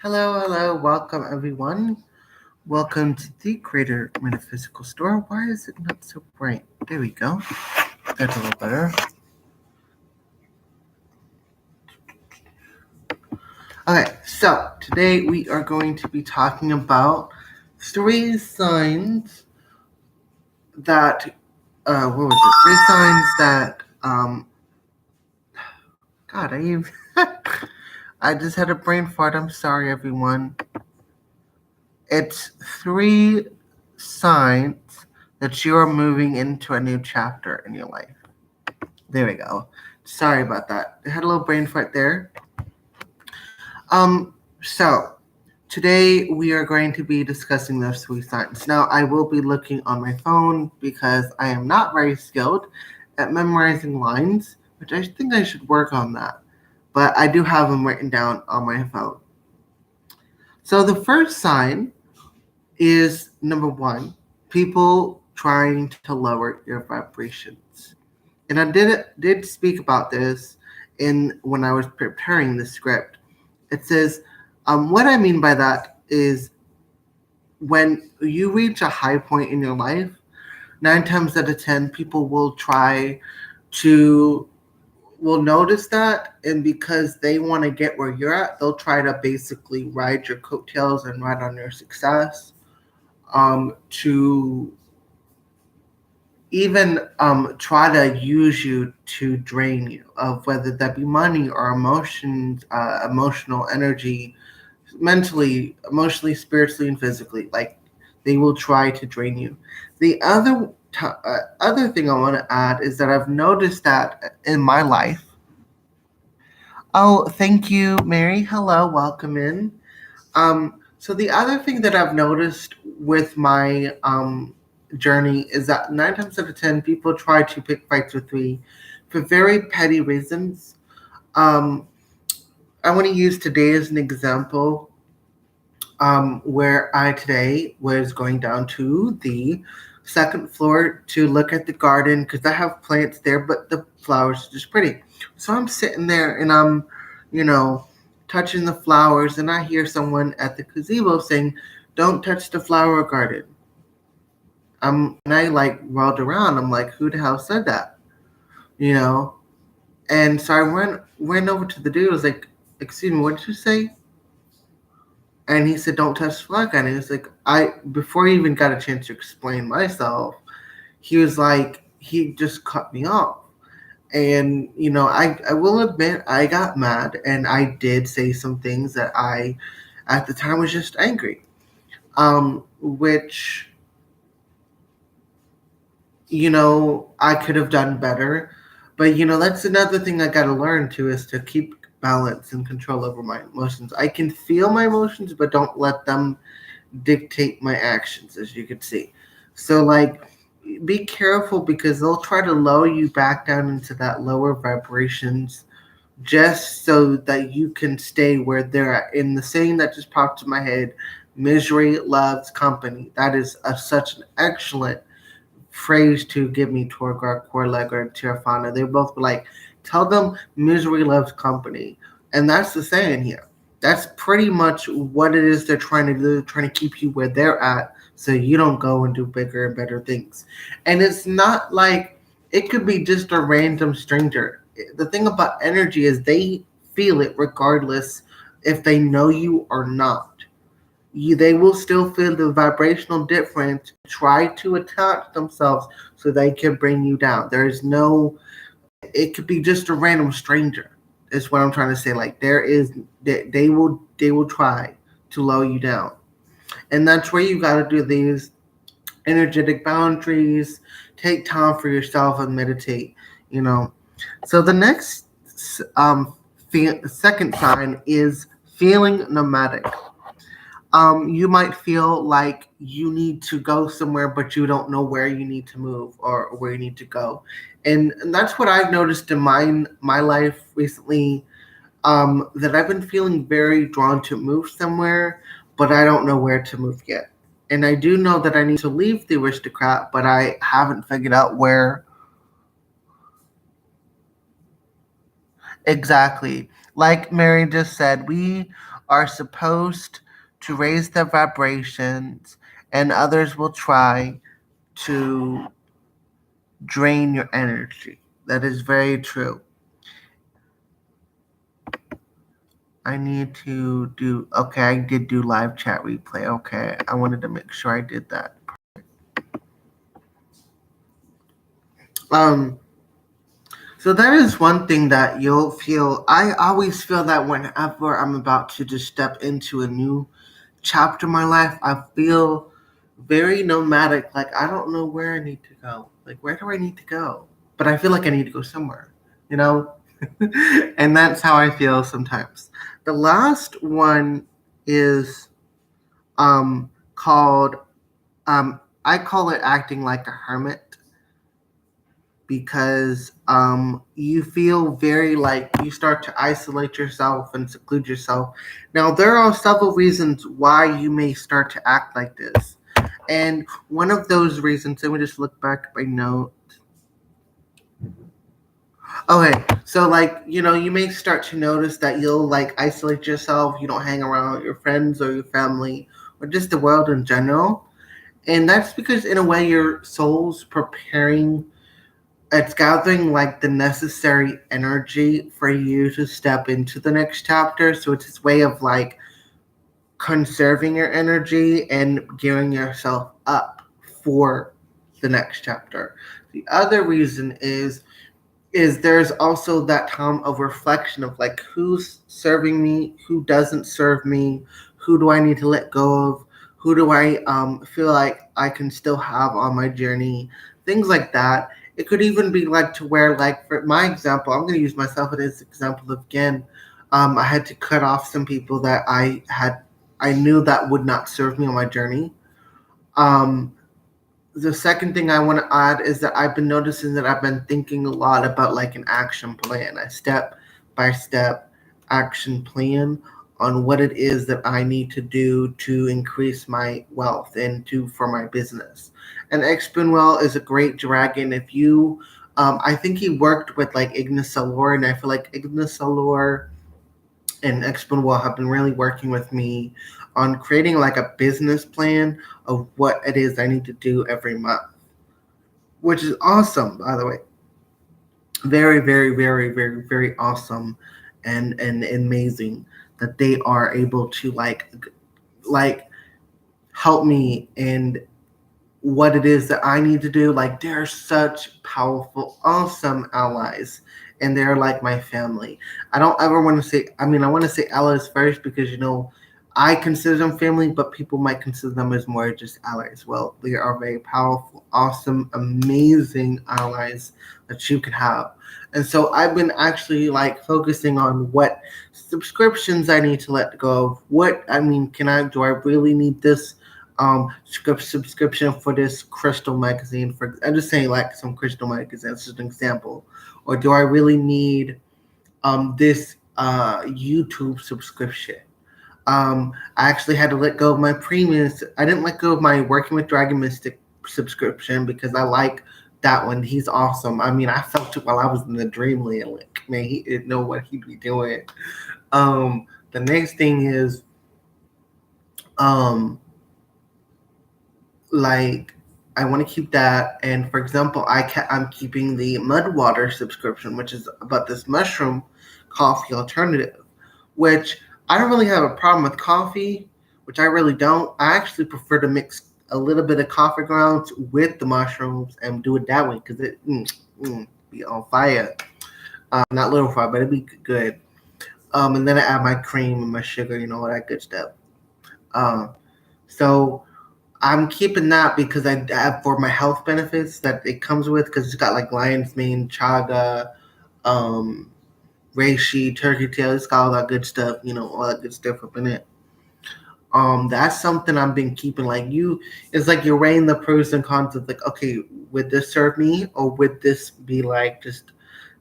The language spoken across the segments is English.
Hello, hello, welcome everyone. Welcome to the Creator Metaphysical Store. Why is it not so bright? There we go. That's a little better. Okay, so today we are going to be talking about three signs that, what was it? Three signs that, God, I just had a brain fart. I'm sorry, everyone. It's three signs that you are moving into a new chapter in your life. There we go. Sorry about that. I had a little brain fart there. So today we are going to be discussing those three signs. Now I will be looking on my phone because I am not very skilled at memorizing lines, which I think I should work on that. But I do have them written down on my phone. So the first sign is number one, people trying to lower your vibrations. And I did speak about this in when I was preparing the script. It says, what I mean by that is when you reach a high point in your life, 9 times out of 10, people will try to will notice that, and because they want to get where you're at, they'll try to basically ride your coattails and ride on your success, to even try to use you to drain you of whether that be money or emotions, emotional energy, mentally, emotionally, spiritually, and physically. Like they will try to drain you. The other thing I want to add is that I've noticed that in my life. Oh, thank you, Mary. Hello, welcome in. So the other thing that I've noticed with my journey is that 9 times out of 10, people try to pick fights with me for very petty reasons. Um, I want to use today as an example, where I today was going down to the second floor to look at the garden because I have plants there, but the flowers are just pretty. So I'm sitting there and I'm, you know, touching the flowers, and I hear someone at the gazebo saying, "Don't touch the flower garden." And I like rolled around. I'm like, "Who the hell said that?" You know. And so I went over to the dude. I was like, "Excuse me, what did you say?" And he said, "Don't touch the flag." And he was like, I before he even got a chance to explain myself, he was like, he just cut me off. And I will admit I got mad and I did say some things that I at the time was just angry. Which I could have done better. But that's another thing I gotta learn too, is to keep balance and control over my emotions. I can feel my emotions, but don't let them dictate my actions, as you can see. So, like, be careful because they'll try to lower you back down into that lower vibrations just so that you can stay where they're at. And the saying that just popped in my head, misery loves company. That is such an excellent phrase to give me Torgar, Corleg, or Tirafana. They both were like, tell them misery loves company. And that's the saying here. That's pretty much what it is they're trying to do. They're trying to keep you where they're at so you don't go and do bigger and better things. And it's not like it could be just a random stranger. The thing about energy is they feel it regardless if they know you or not. They will still feel the vibrational difference, try to attach themselves so they can bring you down. There is no, it could be just a random stranger, is what I'm trying to say. Like they will try to lower you down. And that's where you got to do these energetic boundaries, take time for yourself and meditate, you know. So the next second sign is feeling nomadic. You might feel like you need to go somewhere, but you don't know where you need to move or where you need to go, and that's what I've noticed in my life recently. That I've been feeling very drawn to move somewhere, but I don't know where to move yet. And I do know that I need to leave the aristocrat, but I haven't figured out where exactly. Like Mary just said, we are supposed to raise their vibrations, and others will try to drain your energy. That is very true. I need to do, okay, I did do live chat replay. Okay, I wanted to make sure I did that. So that is one thing that you'll feel. I always feel that whenever I'm about to just step into a new chapter in my life, I feel very nomadic. Like, I don't know where I need to go. Like, where do I need to go? But I feel like I need to go somewhere, you know? And that's how I feel sometimes. The last one is called, I call it acting like a hermit, because you feel very like you start to isolate yourself and seclude yourself. Now, there are several reasons why you may start to act like this. And one of those reasons, let me just look back at my note. Okay, so like, you may start to notice that you'll like isolate yourself. You don't hang around with your friends or your family or just the world in general. And that's because, in a way, your soul's preparing, it's gathering like the necessary energy for you to step into the next chapter. So it's this way of like conserving your energy and gearing yourself up for the next chapter. The other reason is there's also that time of reflection of like who's serving me, who doesn't serve me, who do I need to let go of, who do I feel like I can still have on my journey, things like that. It could even be like to where, like, for my example, I'm going to use myself as an example of, again, I had to cut off some people that I knew that would not serve me on my journey. The second thing I want to add is that I've been noticing that I've been thinking a lot about like an action plan, a step by step action plan on what it is that I need to do to increase my wealth and for my business. And Exponwell is a great dragon. If you, I think he worked with like Ignis Salor, and I feel like Ignis Salor and Exponwell have been really working with me on creating like a business plan of what it is I need to do every month, which is awesome, by the way. Very, very, very, very, very awesome and amazing that they are able to like help me in what it is that I need to do. Like, they're such powerful, awesome allies, and they're like my family. I don't ever want to say, I want to say allies first because, I consider them family, but people might consider them as more just allies. Well, they are very powerful, awesome, amazing allies that you can have. And so I've been actually like focusing on what subscriptions I need to let go of. Do I really need this subscription for this Crystal magazine? I'm just saying, like, some Crystal magazine, that's just an example. Or do I really need this YouTube subscription? I actually had to let go of my premium. I didn't let go of my Working with Dragon Mystic subscription because I like that one. He's awesome. I felt it while I was in the Dreamland. Like, man, he didn't know what he'd be doing. The next thing is, like, I want to keep that. And for example, I'm keeping the Mudwater subscription, which is about this mushroom coffee alternative, which I don't really have a problem with coffee, which I really don't. I actually prefer to mix a little bit of coffee grounds with the mushrooms and do it that way because it be on fire. Not little fire, but it'd be good. And then I add my cream and my sugar, all that good stuff. So I'm keeping that because I have for my health benefits that it comes with, because it's got like lion's mane, chaga, reishi, turkey tail. It's got all that good stuff, all that good stuff up in it. That's something I've been keeping. It's like you're weighing the pros and cons of like, okay, would this serve me, or would this be like just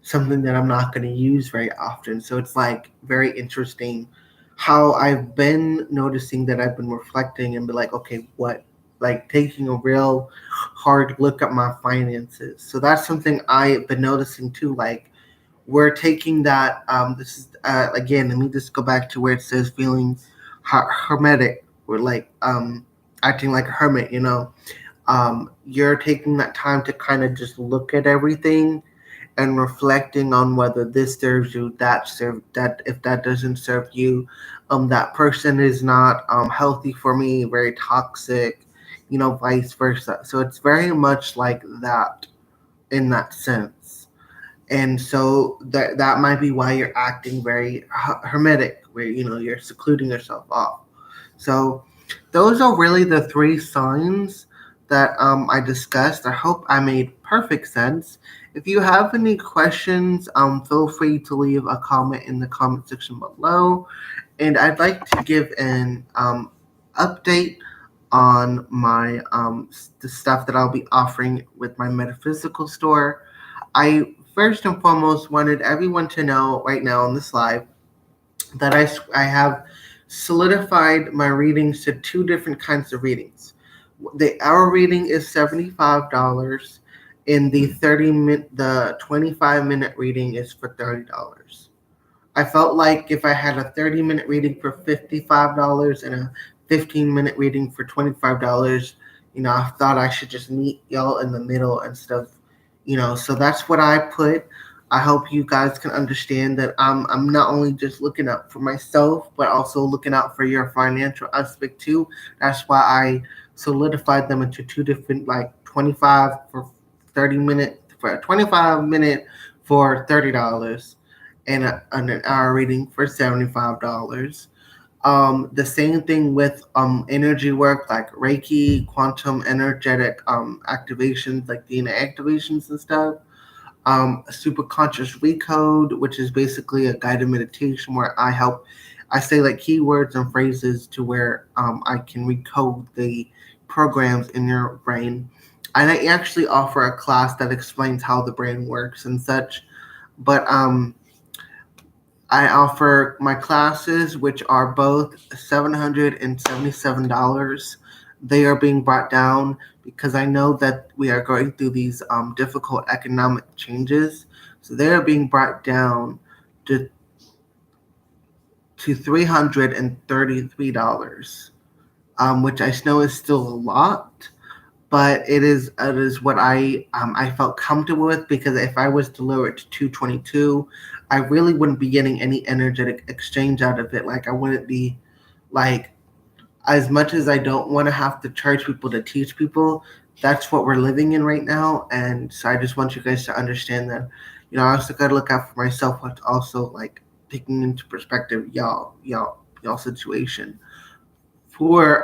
something that I'm not going to use very often? So it's like very interesting how I've been noticing that I've been reflecting and be like, okay, what, like taking a real hard look at my finances. So that's something I've been noticing too. Like, we're taking that. This is again, let me just go back to where it says feeling hermetic, or like acting like a hermit. You're taking that time to kind of just look at everything and reflecting on whether this serves you, that if that doesn't serve you, that person is not healthy for me, very toxic, vice versa. So it's very much like that in that sense. And so that might be why you're acting very hermetic, where you're secluding yourself off. So those are really the three signs that I discussed. I hope I made perfect sense. If you have any questions, feel free to leave a comment in the comment section below. And I'd like to give an update on my the stuff that I'll be offering with my metaphysical store. I first and foremost wanted everyone to know right now on this live that I have solidified my readings to two different kinds of readings. The hour reading is $75, and the 25-minute reading is for $30. I felt like if I had a 30-minute reading for $55 and a 15-minute reading for $25, I thought I should just meet y'all in the middle and stuff. So that's what I put. I hope you guys can understand that I'm not only just looking out for myself, but also looking out for your financial aspect too. That's why I solidified them into two different, like 25 for 30-minute, for a 25-minute for $30, and an hour reading for $75. The same thing with energy work like Reiki, quantum energetic activations like DNA activations and stuff. Super conscious recode, which is basically a guided meditation where I say like keywords and phrases to where I can recode the programs in your brain. And I actually offer a class that explains how the brain works and such. But I offer my classes, which are both $777. They are being brought down because I know that we are going through these difficult economic changes. So they are being brought down to $333, which I know is still a lot, but it is what I felt comfortable with, because if I was to lower it to 222, I really wouldn't be getting any energetic exchange out of it. Like I wouldn't be like, as much as I don't want to have to charge people to teach people, that's what we're living in right now. And so I just want you guys to understand that, I also got to look out for myself, but also like taking into perspective y'all situation. For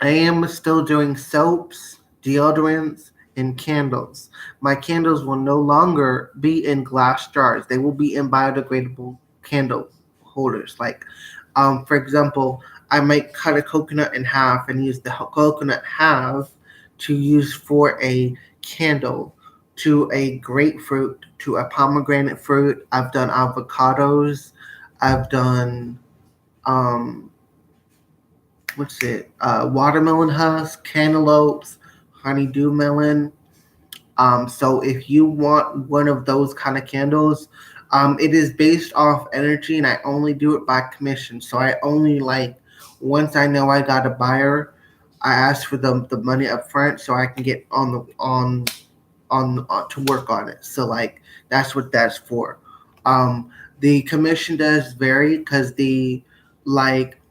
I am still doing soaps, deodorants, and candles. My candles will no longer be in glass jars. They will be in biodegradable candle holders. Like, for example, I might cut a coconut in half and use the coconut half to use for a candle, to a grapefruit, to a pomegranate fruit. I've done avocados. I've done um, watermelon husk, cantaloupes, honeydew melon. So if you want one of those kind of candles, it is based off energy, and I only do it by commission. So I only once I know I got a buyer, I ask for the money up front so I can get on to work on it. So that's what that's for. Um, the commission does vary because like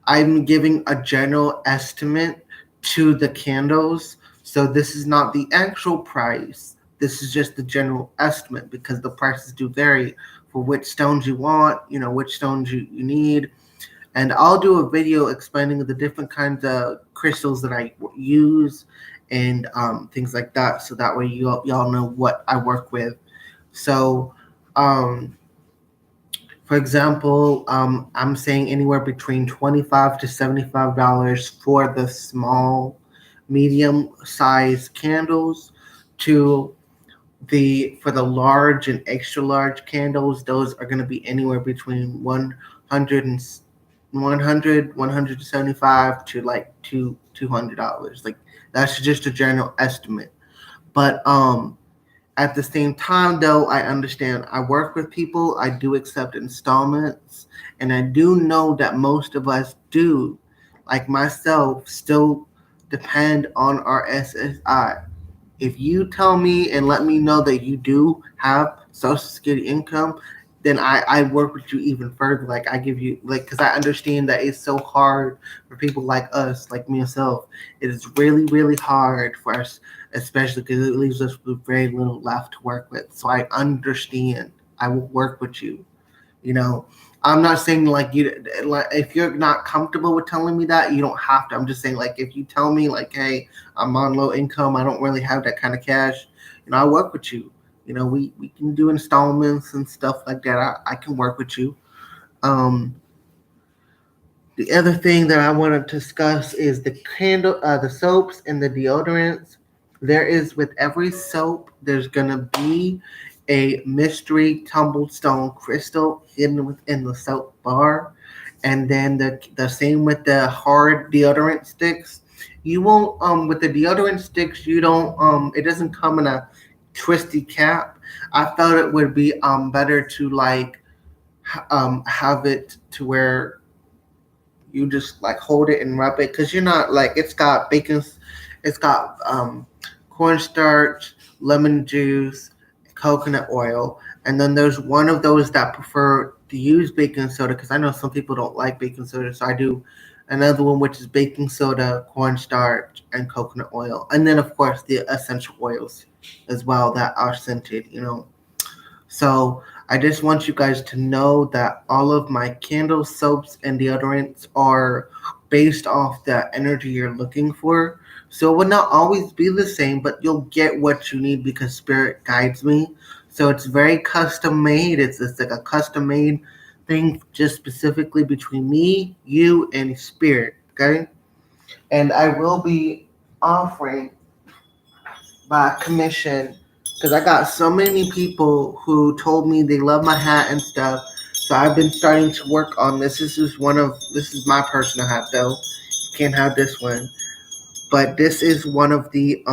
I'm giving a general estimate to the candles. So this is not the actual price. This is just the general estimate because the prices do vary for which stones you want, which stones you need. And I'll do a video explaining the different kinds of crystals that I use and things like that. So that way y'all know what I work with. So, for example, I'm saying anywhere between $25 to $75 for the small, medium size candles, to for the large and extra large candles. Those are going to be anywhere between 100 and 175 to $200. Like that's just a general estimate. But At the same time, though, I understand I work with people, I do accept installments, and I do know that most of us do, like myself, still depend on our SSI. If you tell me and let me know that you do have Social Security income, then I work with you even further. Like I give you like because I understand that it's so hard for people like us, like myself. It is really really hard for us, especially because it leaves us with very little left to work with. So I understand. I will work with you. You know, I'm not saying like you like if you're not comfortable with telling me that, you don't have to. I'm just saying like if you tell me like, hey, I'm on low income, I don't really have that kind of cash, I work with you. We can do installments and stuff like that. I can work with you. Um, the other thing that I want to discuss is the soaps and the deodorants. There is with every soap, there's gonna be a mystery tumbled stone crystal hidden within the soap bar, and then the same with the hard deodorant sticks. You won't with the deodorant sticks. You don't it doesn't come in a twisty cap. I felt it would be better to like have it to where you just like hold it and rub it because you're not like it's got cornstarch, lemon juice, coconut oil, and then there's one of those that prefer to use baking soda because I know some people don't like baking soda, so I do another one which is baking soda, cornstarch, and coconut oil, and then of course the essential oils as well that are scented. So I just want you guys to know that all of my candles, soaps, and deodorants are based off the energy you're looking for. So it will not always be the same, but you'll get what you need because Spirit guides me. So it's very custom made. It's like a custom made thing just specifically between me, you, and Spirit. Okay? And I will be offering by commission because I got so many people who told me they love my hat and stuff. So I've been starting to work on this. This is my personal hat though. You can't have this one. But this is one of the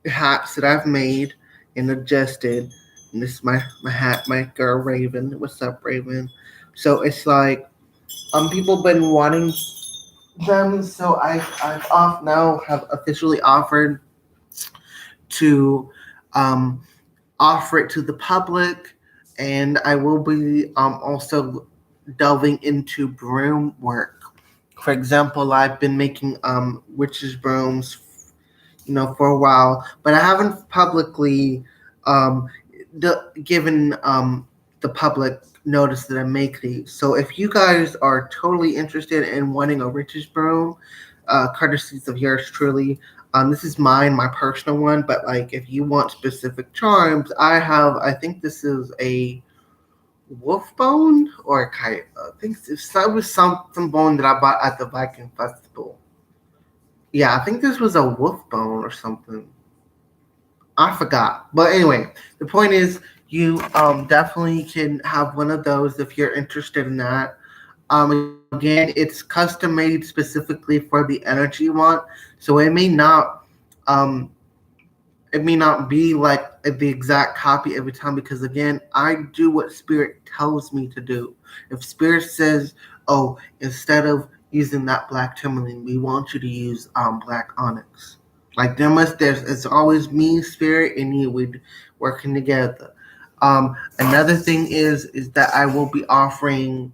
hats that I've made and adjusted. And this is my hat, my girl Raven. What's up, Raven? So it's like people been wanting them, so I've off now have officially offered to um, offer it to the public, and I will be also delving into broom work. For example, I've been making witches brooms, for a while, but I haven't publicly um, given the public notice that I make these. So if you guys are totally interested in wanting a witch's broom, courtesies of yours truly. This is mine, my personal one, but like if you want specific charms, I think this is a wolf bone or a kite. I think it was some bone that I bought at the Viking Festival. Yeah, I think this was a wolf bone or something. I forgot. But anyway, the point is you definitely can have one of those if you're interested in that. Again, it's custom made specifically for the energy you want, so um, it may not be like the exact copy every time because again, I do what Spirit tells me to do. If Spirit says, "Oh, instead of using that black tourmaline, we want you to use black onyx," like there's it's always me, Spirit, and you we working together. Another thing is that I will be offering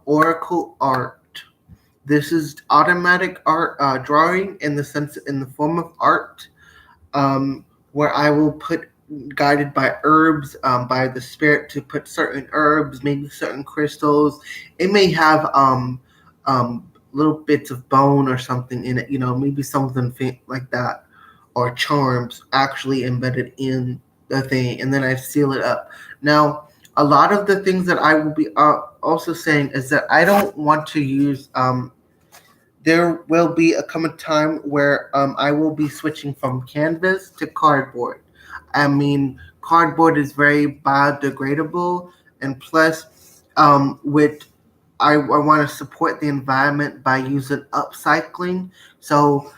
Oracle art. This is automatic art drawing in the form of art, where I will put guided by herbs, by the spirit to put certain herbs, maybe certain crystals. It may have little bits of bone or something in it, maybe something like that, or charms actually embedded in the thing, and then I seal it up. Now, a lot of the things that I will be also saying is that I don't want to use there will be a coming time where I will be switching from canvas to cardboard. I mean, cardboard is very biodegradable, and plus, with I want to support the environment by using upcycling. So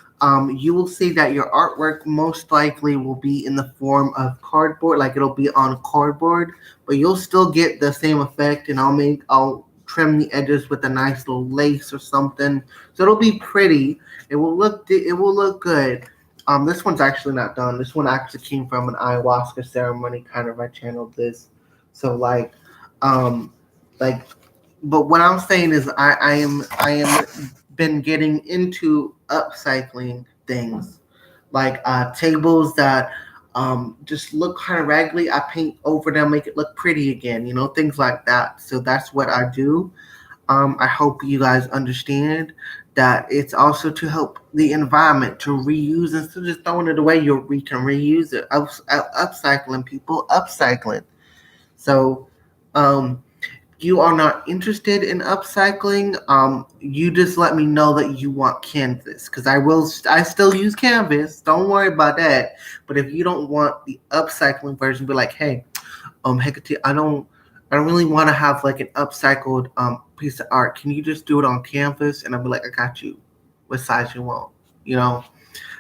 You will see that your artwork most likely will be in the form of cardboard, like it'll be on cardboard, but you'll still get the same effect. And I'll trim the edges with a nice little lace or something, so it'll be pretty. It will look good. This one's actually not done. This one actually came from an ayahuasca ceremony. Kind of, I channeled this, so um, like but what I'm saying is I am been getting into upcycling things like tables that just look kind of raggedy. I paint over them, make it look pretty again, things like that. So that's what I do. I hope you guys understand that it's also to help the environment to reuse instead of just throwing it away. We can reuse it. Upcycling, people, upcycling. So, um, you are not interested in upcycling, you just let me know that you want canvas because I still use canvas. Don't worry about that. But if you don't want the upcycling version, be like, hey, Hecate, I don't really want to have like an upcycled piece of art. Can you just do it on canvas? And I'll be like, I got you. What size you want? You know.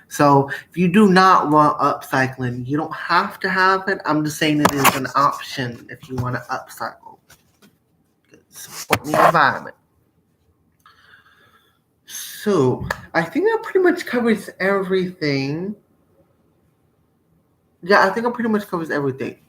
So if you do not want upcycling, you don't have to have it. I'm just saying it is an option if you want to upcycle. Support the environment. So I think that pretty much covers everything. Yeah, I think it pretty much covers everything.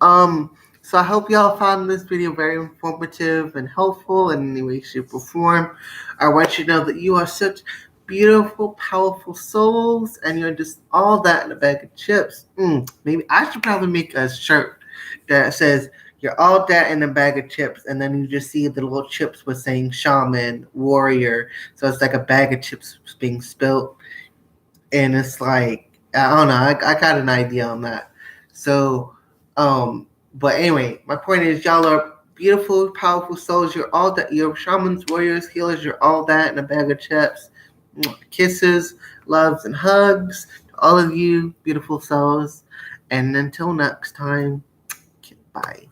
So I hope y'all found this video very informative and helpful in any way, shape, or form. I want you to know that you are such beautiful, powerful souls, and you're just all that in a bag of chips. Maybe I should probably make a shirt that says you're all that in a bag of chips, and then you just see the little chips with saying shaman, warrior. So it's like a bag of chips being spilled, and it's like I don't know. I got an idea on that. So, but anyway, my point is, y'all are beautiful, powerful souls. You're all that. You're shamans, warriors, healers. You're all that in a bag of chips. Kisses, loves, and hugs to all of you, beautiful souls. And until next time, bye.